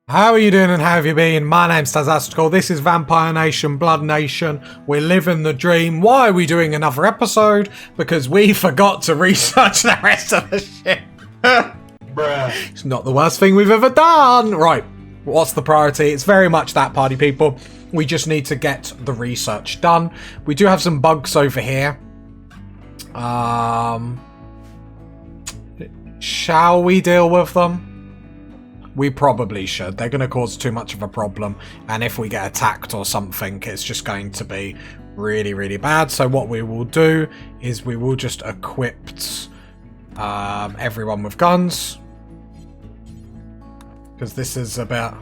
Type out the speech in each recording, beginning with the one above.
How are you doing and how have you been? My name's Tazastical. This is Vampire Nation, Blood Nation. We're living the dream. Why are we doing another episode? Because we forgot to research the rest of the ship. Bruh. It's not the worst thing we've ever done. Right, what's the priority? It's very much that, party people. We just need to get the research done. We do have some bugs over here. Shall we deal with them? We probably should. They're going to cause too much of a problem. And if we get attacked or something, it's just going to be really, really bad. So what we will do is we will just equip everyone with guns. Because this is about...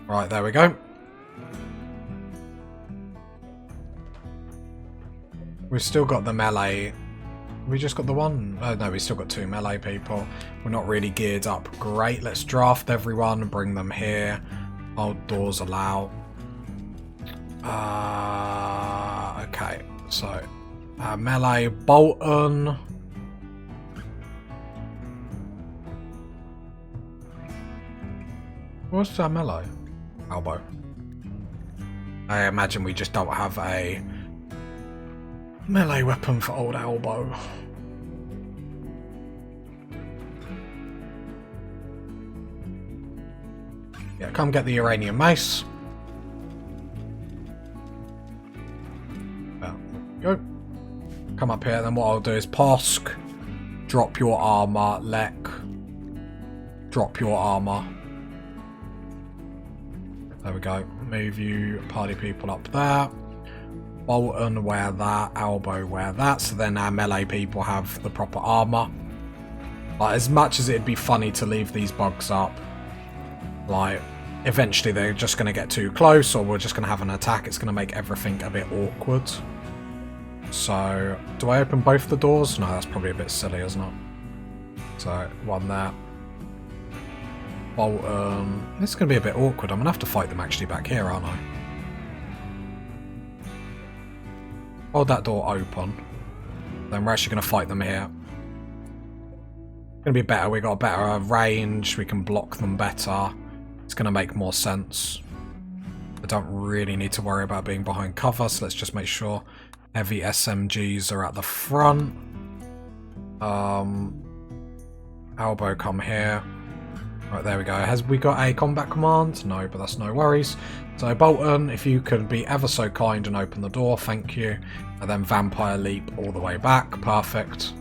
Right, there we go. We've still got the melee... We just got the one? Oh no, we still got two melee people. We're not really geared up. Great, let's draft everyone, bring them here. Old doors allow. Okay, so melee Bolton. What's our melee? Elbow. I imagine we just don't have a melee weapon for old elbow. Yeah, come get the uranium mace. Well, go. Come up here, then what I'll do is Posk, drop your armor, Lek, drop your armor. There we go. Move you party people up there. Bolton, wear that. Elbow, wear that. So then our melee people have the proper armor. Like, as much as it'd be funny to leave these bugs up, like, eventually they're just going to get too close or we're just going to have an attack. It's going to make everything a bit awkward. So, do I open both the doors? No, that's probably a bit silly, isn't it? So, one there. Bolton. This is going to be a bit awkward. I'm going to have to fight them actually back here, aren't I? Hold that door open. Then we're actually going to fight them here. It's going to be better. We got a better range. We can block them better. It's going to make more sense. I don't really need to worry about being behind cover, so let's just make sure heavy SMGs are at the front. Elbow, come here. Right, there we go. Has we got a combat command? No, but that's no worries. So Bolton, if you could be ever so kind and open the door, thank you. And then Vampire Leap all the way back. Perfect.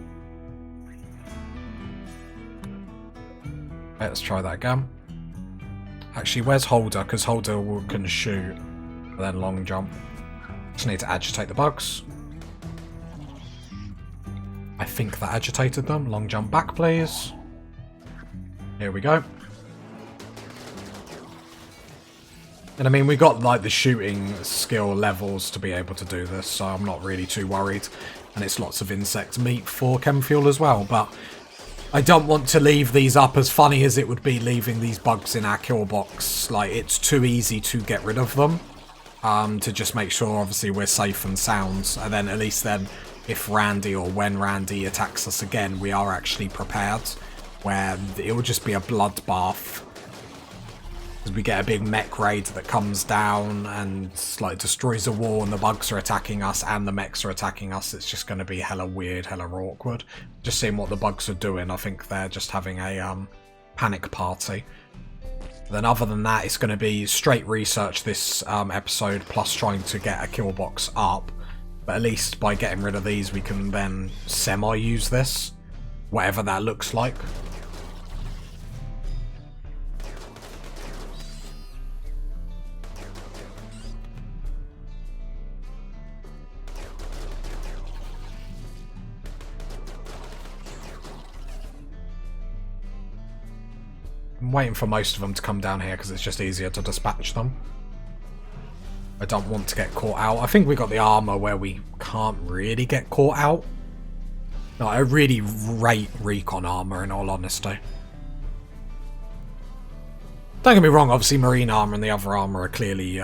Let's try that again. Actually, where's Holder? Because Holder can shoot. And then long jump. Just need to agitate the bugs. I think that agitated them. Long jump back, please. Here we go. And I mean, we got like the shooting skill levels to be able to do this, so I'm not really too worried. And it's lots of insect meat for chem fuel as well, but I don't want to leave these up as funny as it would be leaving these bugs in our kill box. Like, it's too easy to get rid of them. To just make sure, obviously, we're safe and sound. And then, at least then, if Randy or when Randy attacks us again, we are actually prepared. Where it will just be a bloodbath. Because we get a big mech raid that comes down and, like, destroys a wall and the bugs are attacking us and the mechs are attacking us. It's just going to be hella weird, hella awkward. Just seeing what the bugs are doing, I think they're just having a panic party. Then other than that, it's going to be straight research this episode, plus trying to get a kill box up. But at least by getting rid of these, we can then semi-use this. Whatever that looks like. I'm waiting for most of them to come down here because it's just easier to dispatch them. I don't want to get caught out. I think we got the armor where we can't really get caught out. No, I really rate recon armor in all honesty. Don't get me wrong, obviously marine armor and the other armor are clearly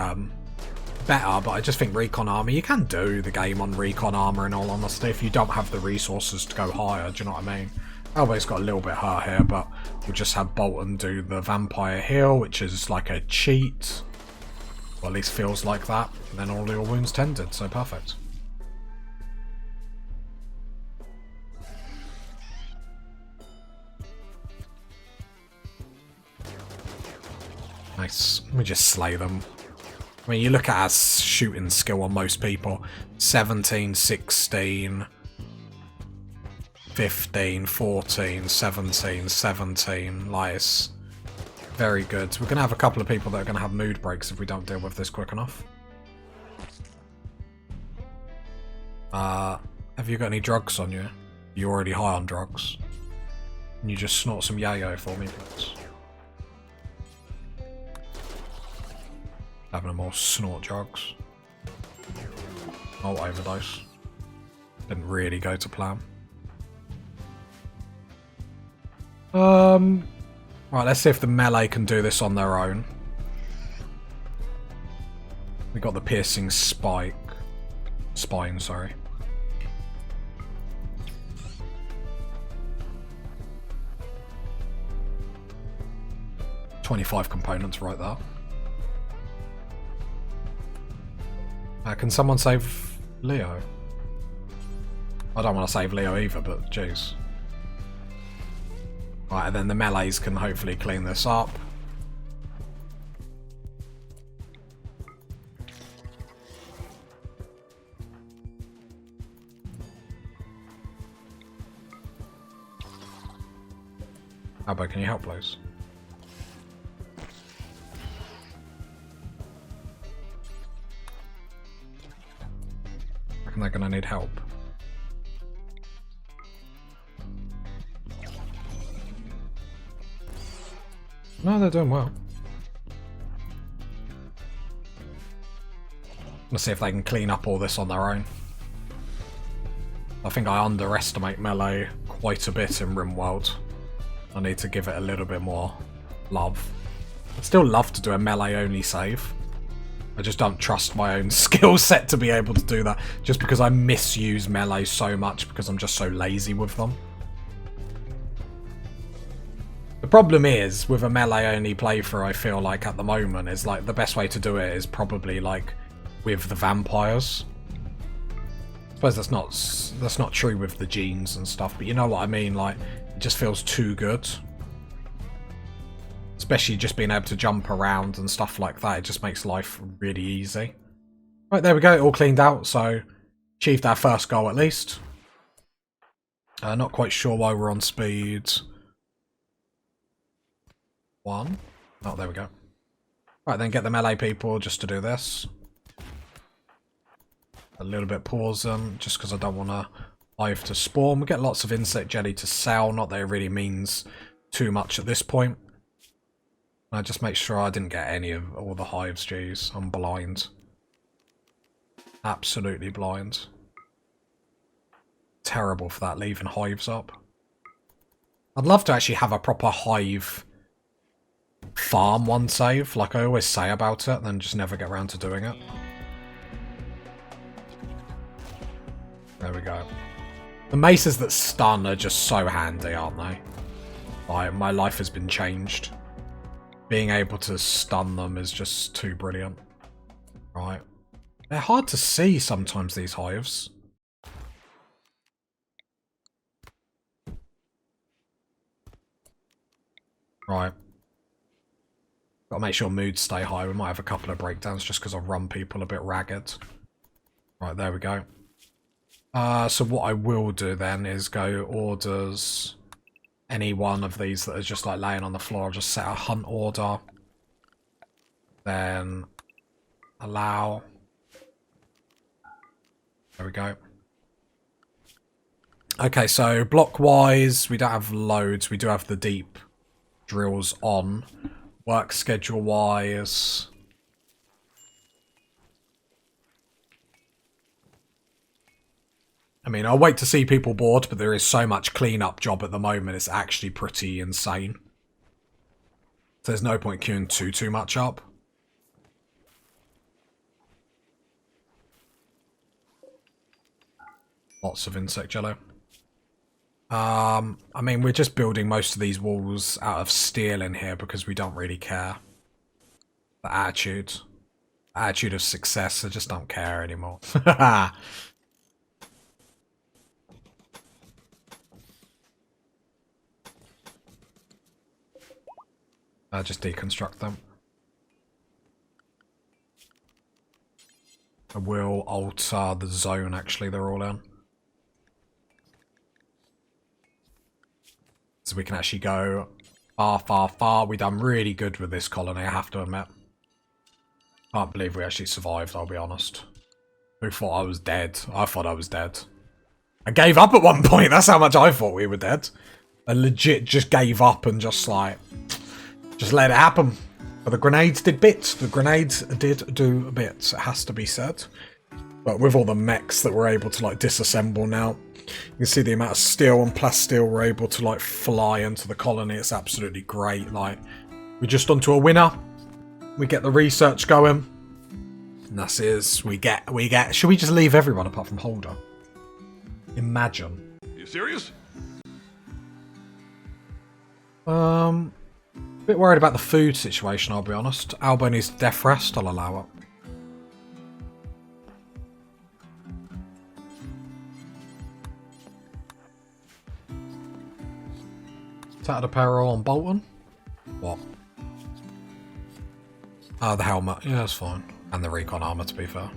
better, but I just think recon armor, you can do the game on recon armor in all honesty if you don't have the resources to go higher, do you know what I mean? Oh, well, he's got a little bit hurt here, but we'll just have Bolton do the vampire heal, which is like a cheat. Or at least feels like that. And then all your wounds tended, so perfect. Nice. We just slay them. I mean, you look at our shooting skill on most people. 17, 16, 15, 14, 17, 17. Like, it's very good. We're going to have a couple of people that are going to have mood breaks if we don't deal with this quick enough. Have you got any drugs on you? You're already high on drugs. Can you just snort some yayo for me, please? Having a more snort drugs. Oh, overdose. Didn't really go to plan. Right, let's see if the melee can do this on their own. We got the piercing spine, sorry. $25 components right there. Can someone save Leo? I don't want to save Leo either, but jeez. Right, and then the melees can hopefully clean this up. How about, can you help, please? I reckon they're gonna need help. No, they're doing well. Let's see if they can clean up all this on their own. I think I underestimate melee quite a bit in Rimworld. I need to give it a little bit more love. I'd still love to do a melee only save. I just don't trust my own skill set to be able to do that, just because I misuse melee so much because I'm just so lazy with them. The problem is, with a melee only playthrough, I feel like at the moment, is like the best way to do it is probably like with the vampires. I suppose that's not true with the genes and stuff, but you know what I mean, like it just feels too good. Especially just being able to jump around and stuff like that, it just makes life really easy. Right, there we go, all cleaned out, so achieved our first goal at least. Not quite sure why we're on speed 1. Oh, there we go. Right, then get the melee people just to do this. A little bit pausing, just because I don't want to hive to spawn. We get lots of insect jelly to sell, not that it really means too much at this point. I just make sure I didn't get any of all the hives, jeez. I'm blind. Absolutely blind. Terrible for that, leaving hives up. I'd love to actually have a proper hive farm one save, like I always say about it, then just never get around to doing it. There we go. The maces that stun are just so handy, aren't they? Like, my life has been changed. Being able to stun them is just too brilliant. Right. They're hard to see sometimes, these hives. Right. Gotta make sure moods stay high. We might have a couple of breakdowns just because I run people a bit ragged. Right, there we go. So what I will do then is go orders any one of these that is just like laying on the floor. I'll just set a hunt order. Then allow. There we go. Okay, so block-wise, we don't have loads. We do have the deep drills on. Work schedule-wise. I mean, I'll wait to see people bored, but there is so much clean-up job at the moment, it's actually pretty insane. So there's no point queuing too much up. Lots of insect jello. I mean, we're just building most of these walls out of steel in here because we don't really care. The attitude of success, I just don't care anymore. I just deconstruct them. I will alter the zone, actually, they're all in. So we can actually go far, far, far. We've done really good with this colony, I have to admit. Can't believe we actually survived, I'll be honest. Who thought I was dead? I thought I was dead. I gave up at one point, that's how much I thought we were dead. I legit just gave up and just like... just let it happen. But the grenades did bits. The grenades did do bits, it has to be said. But with all the mechs that we're able to like disassemble now, you can see the amount of steel and plasteel we're able to like fly into the colony. It's absolutely great. Like, we're just onto a winner. We get the research going. And that's is we get should we just leave everyone apart from Holder? Imagine. You serious? Bit worried about the food situation, I'll be honest. Albo needs death rest, I'll allow it. Tattered apparel on Bolton? What? Ah, the helmet. Yeah, that's fine. And the recon armor, to be fair.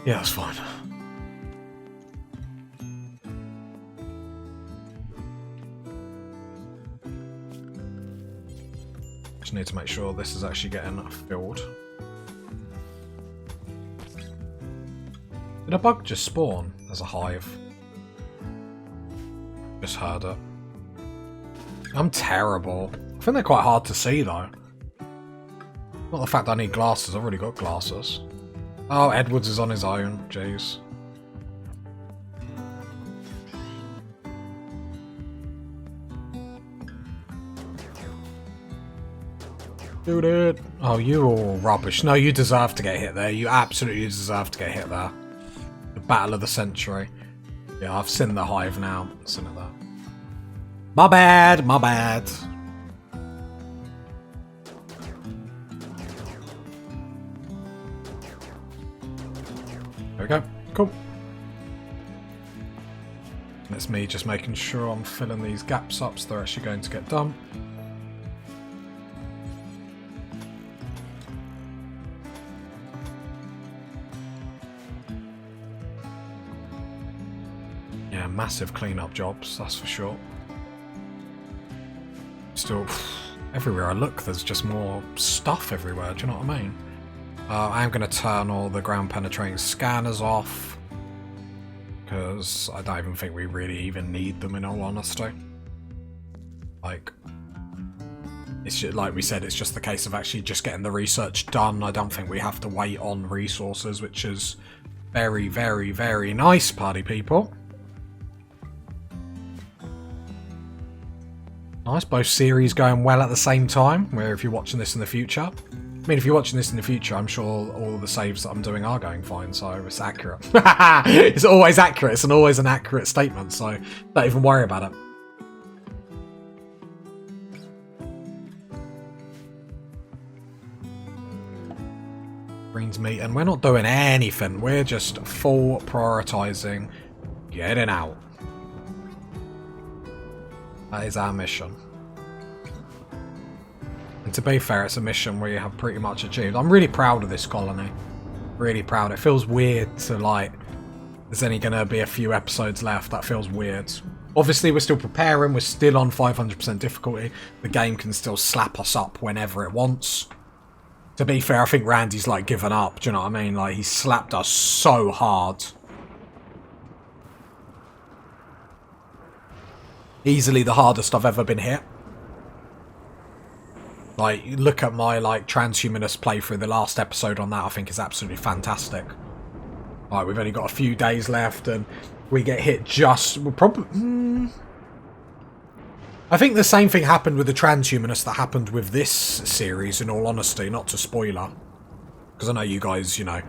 Yeah, that's fine. Just need to make sure this is actually getting filled. Did a bug just spawn as a hive? Just heard it. I'm terrible. I think they're quite hard to see though. Not the fact that I need glasses, I've already got glasses. Oh, Edwards is on his own, jeez. Dude it. Oh, you're all rubbish. No, you deserve to get hit there. You absolutely deserve to get hit there. The battle of the century. Yeah, I've seen the hive now. I've seen it there. My bad, my bad. There we go. Cool. That's me just making sure I'm filling these gaps up so they're actually going to get done. Yeah, massive clean-up jobs, that's for sure. Still, everywhere I look, there's just more stuff everywhere, do you know what I mean? I am going to turn all the ground-penetrating scanners off, because I don't even think we really even need them, in all honesty. Like, it's just, like we said, it's just the case of actually just getting the research done. I don't think we have to wait on resources, which is very, very, very nice, party people. Nice, both series going well at the same time, where if you're watching this in the future. I mean, if you're watching this in the future, I'm sure all the saves that I'm doing are going fine, so it's accurate. It's always accurate, it's always an accurate statement, so don't even worry about it. Green's meat, and we're not doing anything, we're just full prioritising getting out. That is our mission. And to be fair, it's a mission we have pretty much achieved. I'm really proud of this colony. Really proud. It feels weird to, like, there's only going to be a few episodes left. That feels weird. Obviously, we're still preparing. We're still on 500% difficulty. The game can still slap us up whenever it wants. To be fair, I think Randy's, like, given up. Do you know what I mean? Like, he slapped us so hard. Easily the hardest I've ever been hit. Like, look at my, like, transhumanist playthrough. The last episode on that, I think, is absolutely fantastic. Like, we've only got a few days left, and we get hit just... We'll probably... I think the same thing happened with the transhumanist that happened with this series, in all honesty, not to spoiler. Because I know you guys, you know,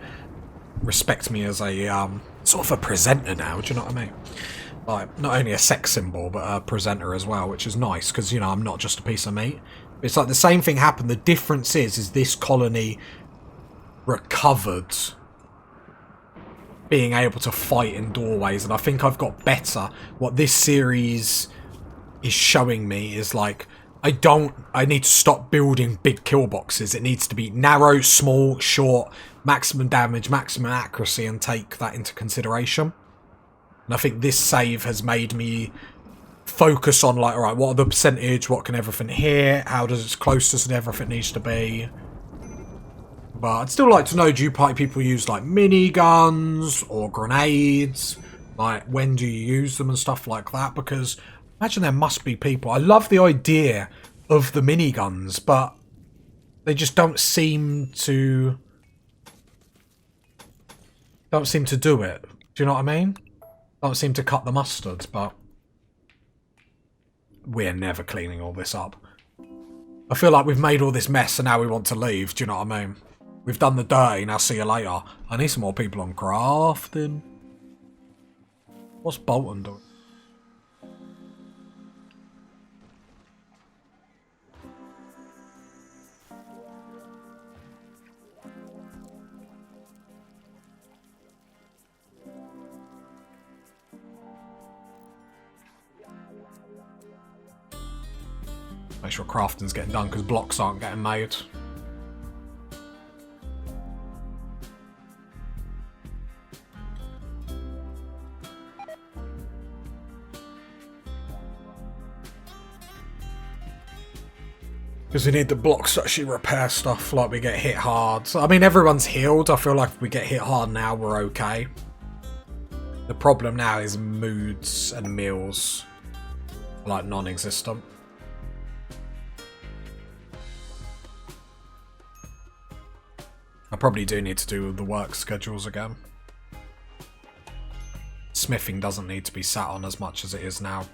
respect me as a, sort of a presenter now, do you know what I mean? like, not only a sex symbol, but a presenter as well, which is nice, because, you know, I'm not just a piece of meat. It's like the same thing happened. The difference is this colony recovered being able to fight in doorways, and I think I've got better. What this series is showing me is, like, I need to stop building big kill boxes. It needs to be narrow, small, short, maximum damage, maximum accuracy, and take that into consideration. And I think this save has made me focus on, like, alright, what are the percentage, what can everything hit, how does its closest and everything needs to be. But I'd still like to know, do you people use, like, miniguns or grenades? Like, when do you use them and stuff like that? Because imagine there must be people. I love the idea of the miniguns, but they just don't seem to do it. Do you know what I mean? Don't seem to cut the mustard, but we're never cleaning all this up. I feel like we've made all this mess and now we want to leave. Do you know what I mean? We've done the dirty, now see you later. I need some more people on crafting. What's Bolton doing? Make sure crafting's getting done because blocks aren't getting made. Because we need the blocks to actually repair stuff, like we get hit hard. So, I mean, everyone's healed. I feel like if we get hit hard now, we're okay. The problem now is moods and meals are, like, non-existent. I probably do need to do the work schedules again. Smithing doesn't need to be sat on as much as it is now.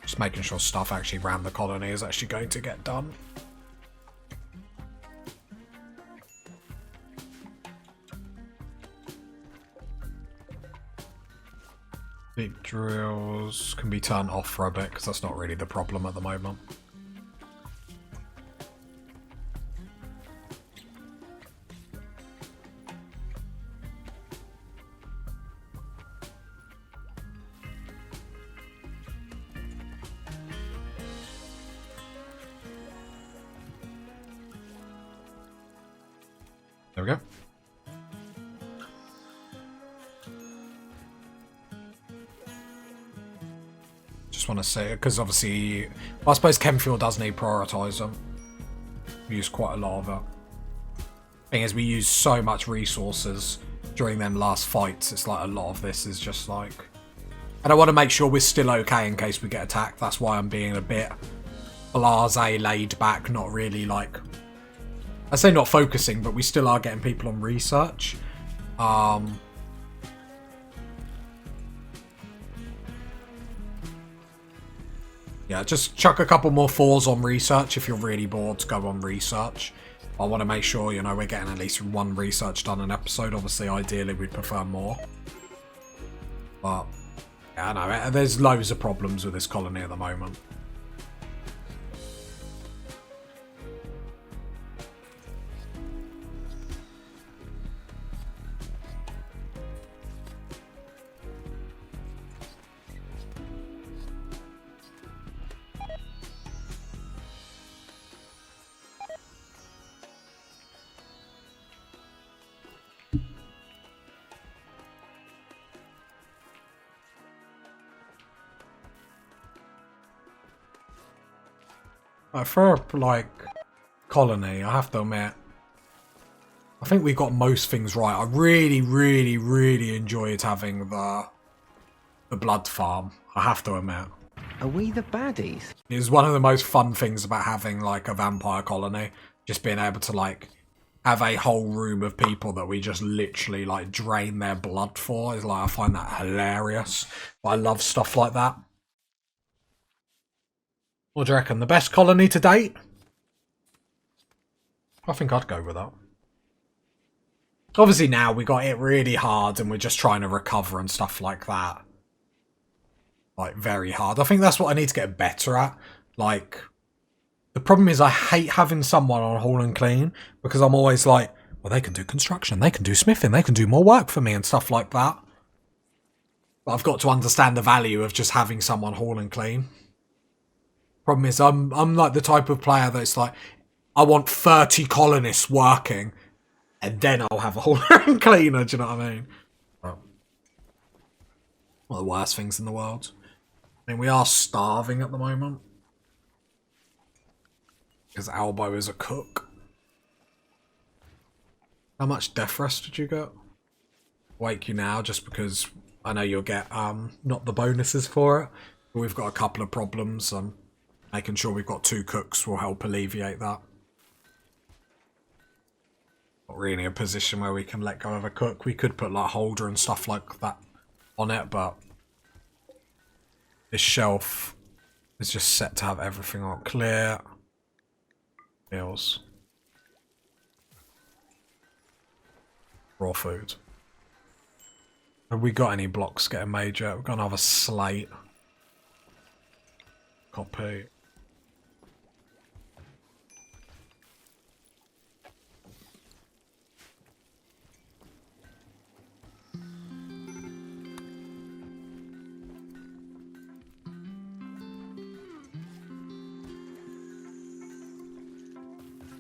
Just making sure stuff actually around the colony is actually going to get done. Big drills can be turned off for a bit because that's not really the problem at the moment. There we go. Just want to say, because obviously, well, I suppose Chemfuel does need prioritising. We use quite a lot of it. Thing is, we use so much resources during them last fights. It's like a lot of this is just like, and I want to make sure we're still okay in case we get attacked. That's why I'm being a bit blasé, laid back, not really like, I say not focusing, but we still are getting people on research. Yeah, just chuck a couple more 4s on research if you're really bored. Go on research. I want to make sure, you know, we're getting at least 1 research done an episode. Obviously, ideally, we'd prefer more. But, yeah, I know, there's loads of problems with this colony at the moment. For, like, colony, I have to admit, I think we got most things right. I really, really, really enjoyed having the blood farm, I have to admit. Are we the baddies? It was one of the most fun things about having, like, a vampire colony. Just being able to, like, have a whole room of people that we just literally like drain their blood for. Is like, I find that hilarious. But I love stuff like that. What do you reckon? The best colony to date? I think I'd go with that. Obviously now we got it really hard and we're just trying to recover and stuff like that. Like, very hard. I think that's what I need to get better at. Like, the problem is I hate having someone on haul and clean because I'm always like, well, they can do construction, they can do smithing, they can do more work for me and stuff like that. But I've got to understand the value of just having someone haul and clean. Problem is I'm like the type of player that's like, I want 30 colonists working and then I'll have a hauler and cleaner, do you know what I mean? Well, one of the worst things in the world. I mean, we are starving at the moment. Because Albo is a cook. How much death rest did you get? Wake you now, just because I know you'll get not the bonuses for it. But we've got a couple of problems. Making sure we've got 2 cooks will help alleviate that. Not really a position where we can let go of a cook. We could put like holder and stuff like that on it, but this shelf is just set to have everything on clear. Meals. Raw food. Have we got any blocks getting made yet? We've got another slate. Copy.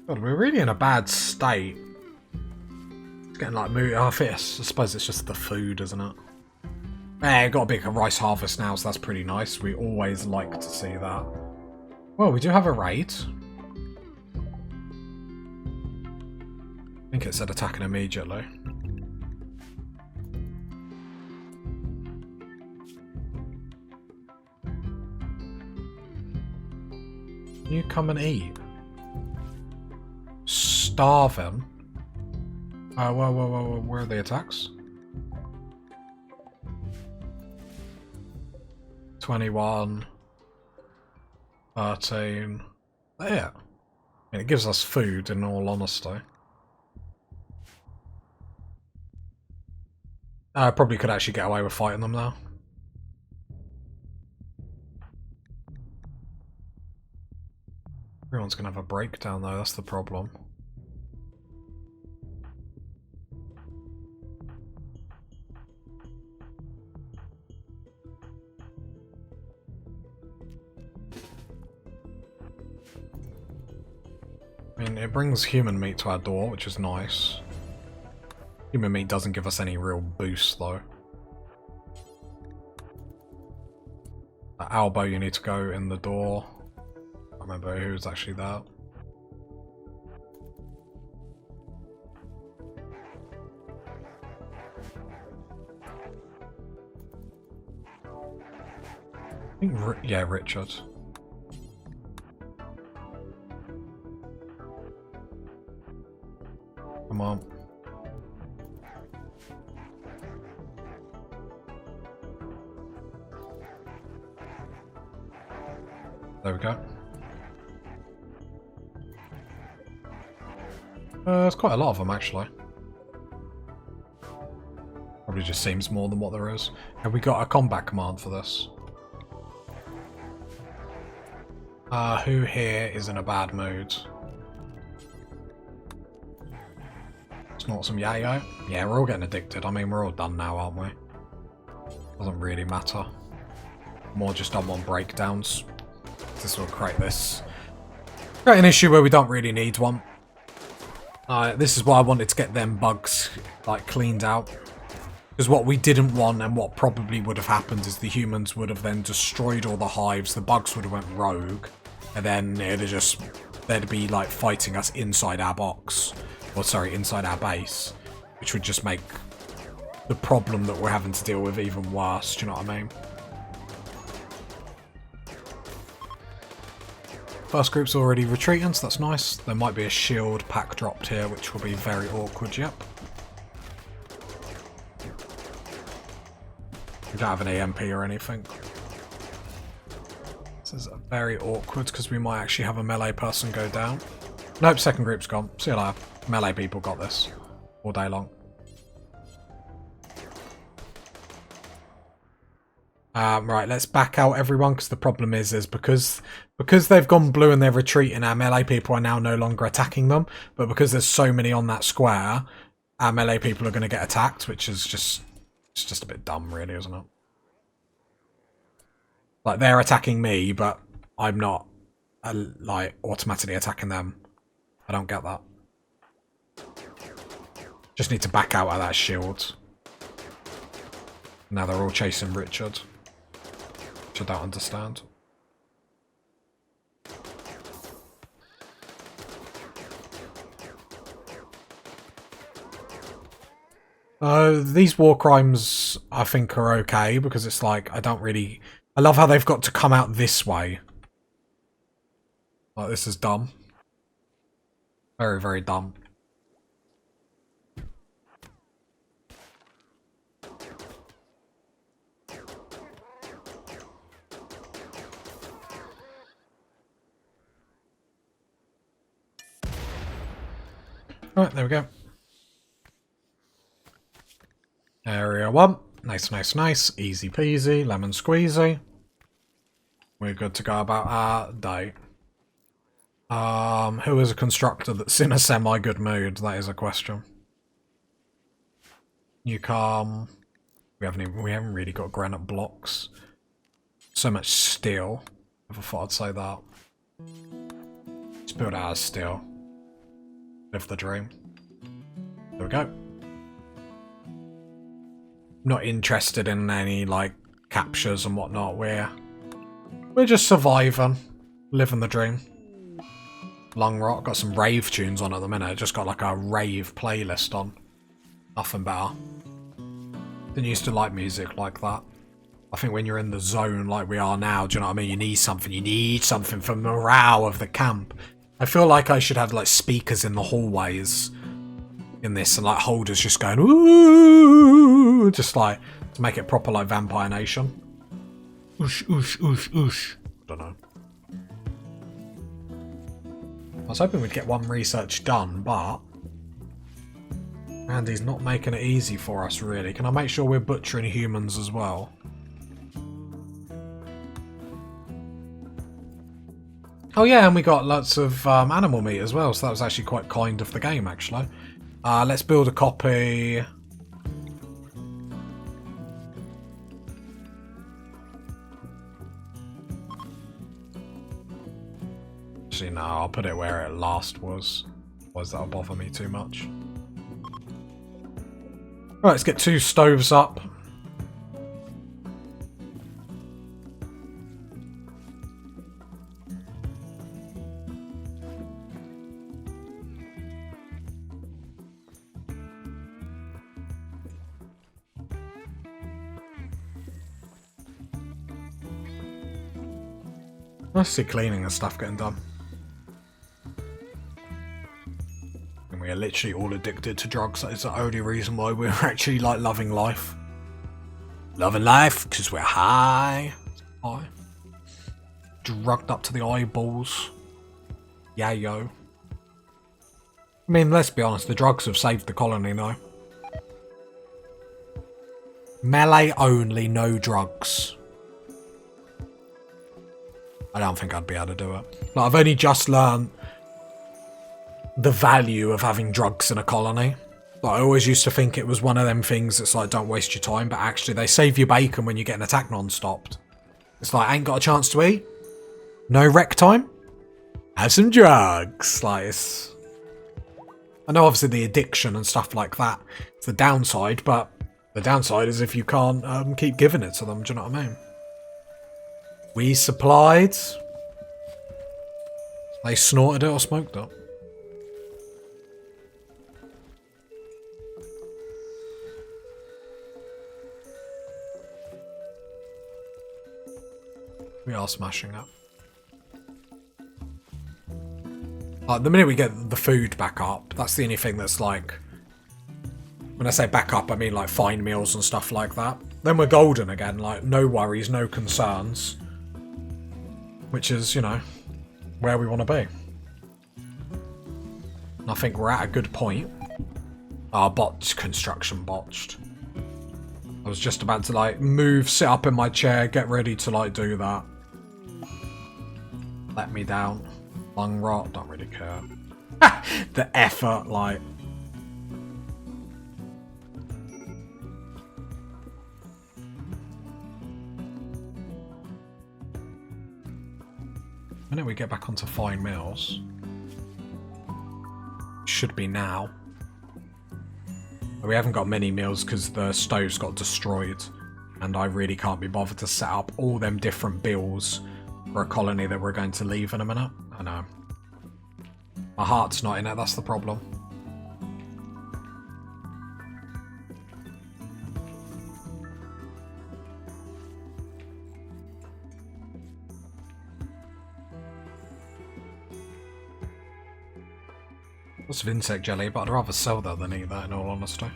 God, we're really in a bad state. It's getting like moody. Oh, I suppose it's just the food, isn't it? Eh, got a big rice harvest now, so that's pretty nice. We always like to see that. Well, we do have a raid. I think it said attacking immediately. Can you come and eat? Starving. Whoa, where are the attacks? 21, 13. There. I mean, it gives us food, in all honesty. I probably could actually get away with fighting them now. Everyone's gonna have a breakdown though, that's the problem. I mean, it brings human meat to our door, which is nice. Human meat doesn't give us any real boost though. At Albo, you need to go in the door. I remember who's actually there. I think, yeah, Richard. Come on. There we go. There's quite a lot of them, actually. Probably just seems more than what there is. Have we got a combat command for this? Who here is in a bad mood? It's not some yayo? Yeah, we're all getting addicted. I mean, we're all done now, aren't we? Doesn't really matter. More just on breakdowns. This will create an issue where we don't really need one. This is why I wanted to get them bugs like cleaned out. Because what we didn't want and what probably would have happened is the humans would have then destroyed all the hives, the bugs would have went rogue, and then they'd be like fighting us inside our box. Or sorry, inside our base. Which would just make the problem that we're having to deal with even worse, do you know what I mean? first group's already retreating, so that's nice. There might be a shield pack dropped here, which will be very awkward, yep. We don't have an EMP or anything. This is very awkward because we might actually have a melee person go down. Nope, second group's gone. See you later. Melee people got this all day long. Right, let's back out everyone, because the problem is because they've gone blue and they're retreating, our melee people are now no longer attacking them. But because there's so many on that square, our melee people are going to get attacked, which is just a bit dumb, really, isn't it? Like, they're attacking me, but I'm not, like, automatically attacking them. I don't get that. Just need to back out of that shield. Now they're all chasing Richard. Which I don't understand. These war crimes, I think, are okay, because it's like, I love how they've got to come out this way. Like, this is dumb. Very, very dumb. Alright, there we go. Area 1. Nice, nice, nice. Easy peasy. Lemon squeezy. We're good to go about our day. Who is a constructor that's in a semi-good mood? That is a question. You come. We haven't really got granite blocks. So much steel. Never thought I'd say that. Let's build out of steel. Live the dream. There we go. Not interested in any, like, captures and whatnot. We're just surviving. Living the dream. Long Rock. Got some rave tunes on at the minute. Just got, like, a rave playlist on. Nothing better. Didn't used to like music like that. I think when you're in the zone like we are now, do you know what I mean? You need something. You need something for morale of the camp. I feel like I should have, like, speakers in the hallways in this, and, like, holders just going, ooh, just, like, to make it proper, like, Vampire Nation. Oosh, oosh, oosh, oosh. I don't know. I was hoping we'd get one research done, but Andy's not making it easy for us, really. Can I make sure we're butchering humans as well? Oh yeah, and we got lots of animal meat as well, so that was actually quite kind of the game, actually. Let's build a copy. Actually, no, I'll put it where it last was. Otherwise that'll bother me too much. Right, let's get 2 stoves up. Nice to see cleaning and stuff getting done. And we are literally all addicted to drugs. That is the only reason why we're actually, like, loving life. Loving life because we're high. High. Drugged up to the eyeballs. Yeah, yo. I mean, let's be honest, the drugs have saved the colony now. Melee only, no drugs. I don't think I'd be able to do it. Like, I've only just learned the value of having drugs in a colony. Like, I always used to think it was one of them things that's like, don't waste your time, but actually they save you bacon when you get an attack non-stopped. It's like, ain't got a chance to eat? No rec time? Have some drugs. Like, it's... I know obviously the addiction and stuff like that is the downside, but the downside is if you can't keep giving it to them, do you know what I mean? We supplied. They snorted it or smoked it. We are smashing it. Like, the minute we get the food back up, that's the only thing that's like... When I say back up, I mean like fine meals and stuff like that. Then we're golden again, like no worries, no concerns. Which is, you know, where we want to be. And I think we're at a good point. Botched, construction botched. I was just about to like move, sit up in my chair, get ready to like do that. Let me down. Lung rot, don't really care. The effort, like... The minute we get back onto fine meals, should be now. But we haven't got many meals because the stoves got destroyed, and I really can't be bothered to set up all them different bills for a colony that we're going to leave in a minute. I know. My heart's not in it, that's the problem. Lots of insect jelly, but I'd rather sell that than eat that in all honesty.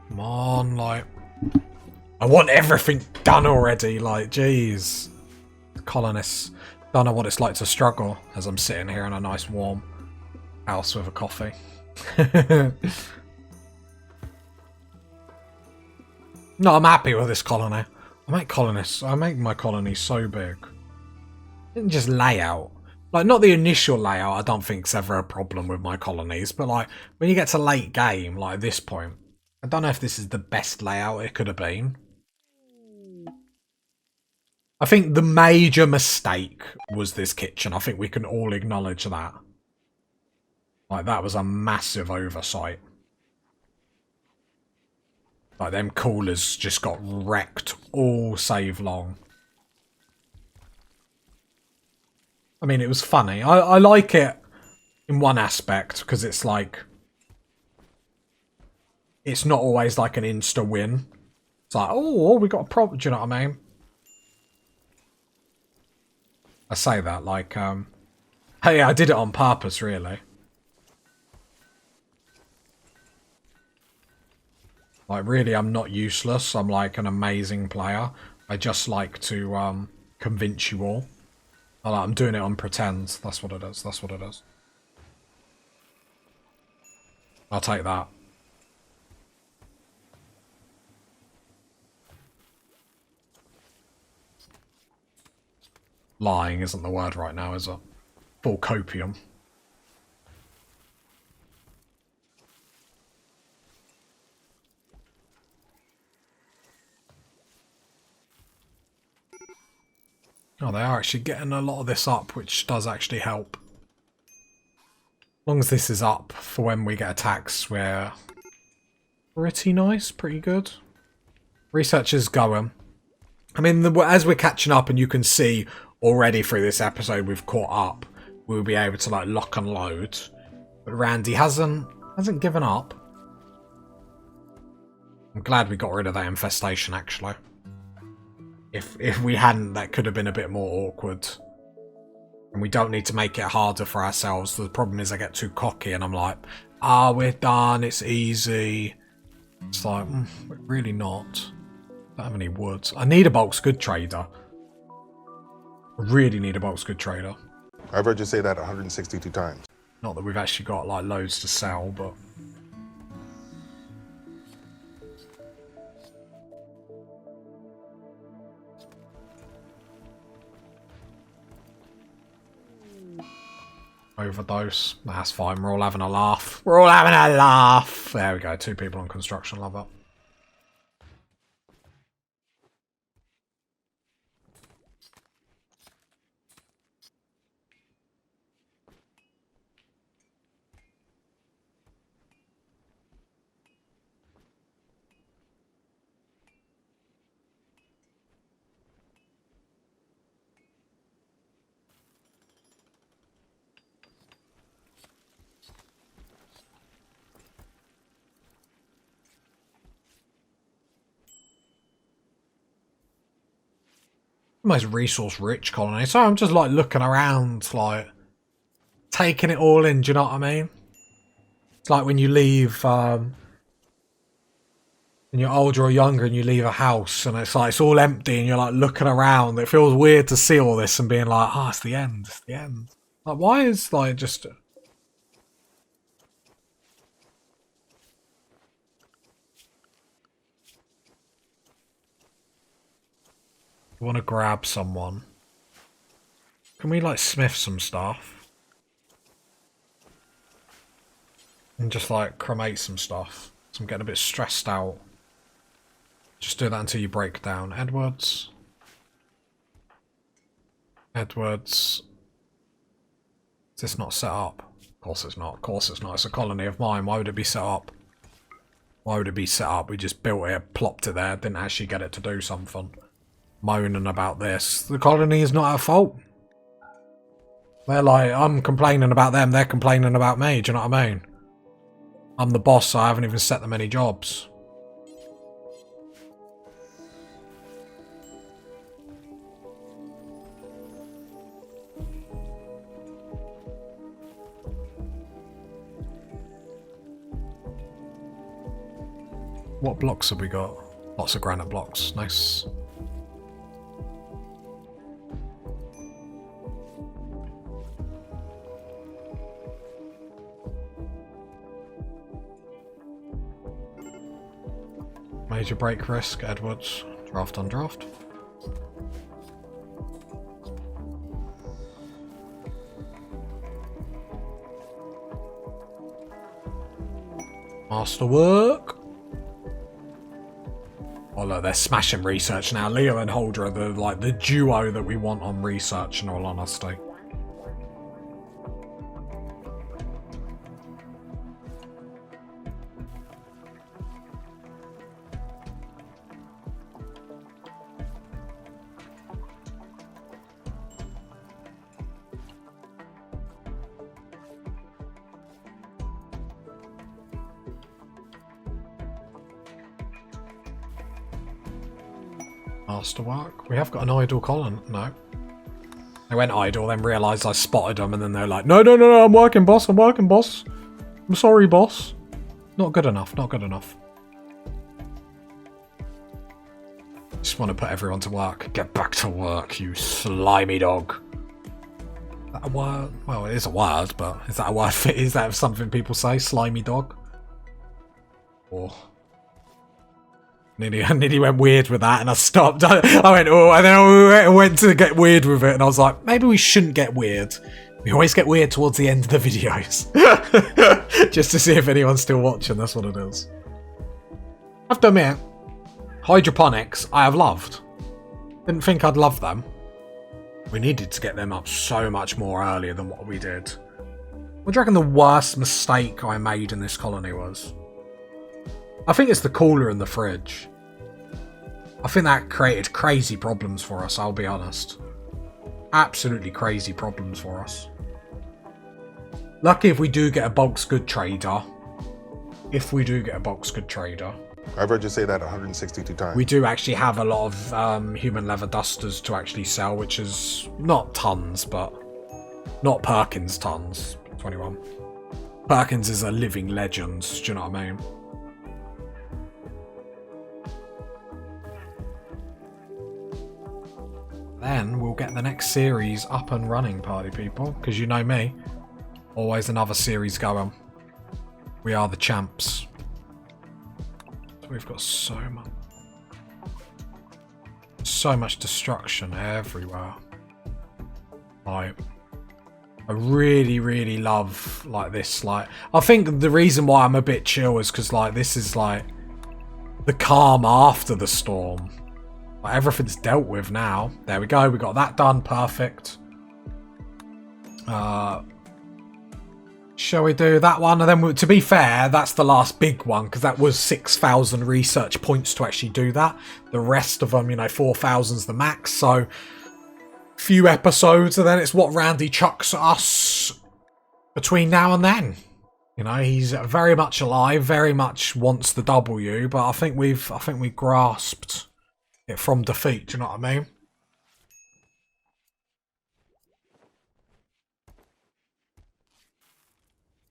Come on, like... I want everything done already, like, jeez. Colonists don't know what it's like to struggle as I'm sitting here in a nice warm house with a coffee. No, I'm happy with this colony. I make my colony so big. Didn't just layout. Like, not the initial layout, I don't think's ever a problem with my colonies, but like, when you get to late game, like this point, I don't know if this is the best layout it could have been. I think the major mistake was this kitchen. I think we can all acknowledge that. Like, that was a massive oversight. Like, them coolers just got wrecked all save long. I mean, it was funny. I like it in one aspect, because it's like... It's not always like an insta-win. It's like, oh, we got a problem, do you know what I mean? I say that like, hey, I did it on purpose, really. Like, really, I'm not useless. I'm like an amazing player. I just like to convince you all. I'm doing it on pretend. That's what it is. That's what it is. I'll take that. Lying isn't the word right now, is it? Full copium. Oh, they are actually getting a lot of this up, which does actually help. As long as this is up for when we get attacks, we're pretty nice, pretty good. Research is going. I mean, as we're catching up, and you can see already through this episode we've caught up, we'll be able to like lock and load. But Randy hasn't given up. I'm glad we got rid of that infestation, actually. If we hadn't, that could have been a bit more awkward. And we don't need to make it harder for ourselves. The problem is I get too cocky and I'm like, we're done, it's easy. It's like, really not. Don't have any woods. I need a bulk's good trader. I really need a bulk's good trader. I've heard you say that 162 times. Not that we've actually got like loads to sell, but... Overdose. That's fine. We're all having a laugh. We're all having a laugh. There we go. 2 people on construction. Love it. the most resource-rich colony. So I'm just, like, looking around, like, taking it all in, do you know what I mean? It's like when you leave, when you're older or younger and you leave a house and it's like, it's all empty and you're, like, looking around. It feels weird to see all this and being like, oh, it's the end, it's the end. Like, why is, like, just... You want to grab someone. Can we, like, smith some stuff? And just, like, cremate some stuff. So I'm getting a bit stressed out. Just do that until you break down. Edwards. Edwards. Is this not set up? Of course it's not. Of course it's not. It's a colony of mine. Why would it be set up? Why would it be set up? We just built it, plopped it there, didn't actually get it to do something. Moaning about this. The colony is not our fault. They're like, I'm complaining about them, they're complaining about me, do you know what I mean? I'm the boss, so I haven't even set them any jobs. What blocks have we got? Lots of granite blocks, nice. Major break risk, Edwards. Draft on draft. Masterwork. Oh look, they're smashing research now. Leo and Holder are the duo that we want on research, in all honesty. Masterwork. We have got an idle colon. No. They went idle, then realised I spotted them, and then they're like, no, no, no, no, I'm working, boss, I'm working, boss. I'm sorry, boss. Not good enough, not good enough. Just want to put everyone to work. Get back to work, you slimy dog. Is that a word? Well, it is a word, but is that a word? Is that something people say? Slimy dog? Or... Nearly went weird with that and I stopped. I went, oh, and then I went to get weird with it and I was like, maybe we shouldn't get weird. We always get weird towards the end of the videos. Just to see if anyone's still watching, that's what it is. I have to admit, hydroponics I have loved. Didn't think I'd love them. We needed to get them up so much more earlier than what we did. What do you reckon the worst mistake I made in this colony was? I think it's the cooler in the fridge. I think that created crazy problems for us, I'll be honest. Absolutely crazy problems for us. Lucky if we do get a bulks good trader. If we do get a bulks good trader. I've heard you say that 162 times. We do actually have a lot of human leather dusters to actually sell, which is not tons, but not Perkins tons. 21. Perkins is a living legend, do you know what I mean? Then we'll get the next series up and running, party people, because you know me, always another series going. We are the champs. So we've got so much destruction everywhere. Like, I really love like this. Like, I think the reason why I'm a bit chill is because like this is like the calm after the storm. Like, everything's dealt with now. There we go. We got that done. Perfect. Shall we do that one? And then, to be fair, that's the last big one because that was 6,000 research points to actually do that. The rest of them, you know, 4,000's the max. So, few episodes, and then it's what Randy chucks at us between now and then. You know, he's very much alive, very much wants the W, but I think we grasped it from defeat, do you know what I mean?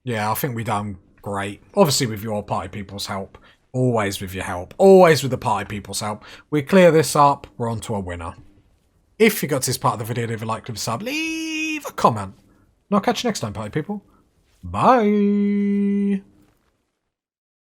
Yeah, I think we done great. Obviously with your party people's help. Always with your help. Always with the party people's help. We clear this up, we're on to a winner. If you got to this part of the video, leave a like, leave a sub, leave a comment. And I'll catch you next time, party people. Bye!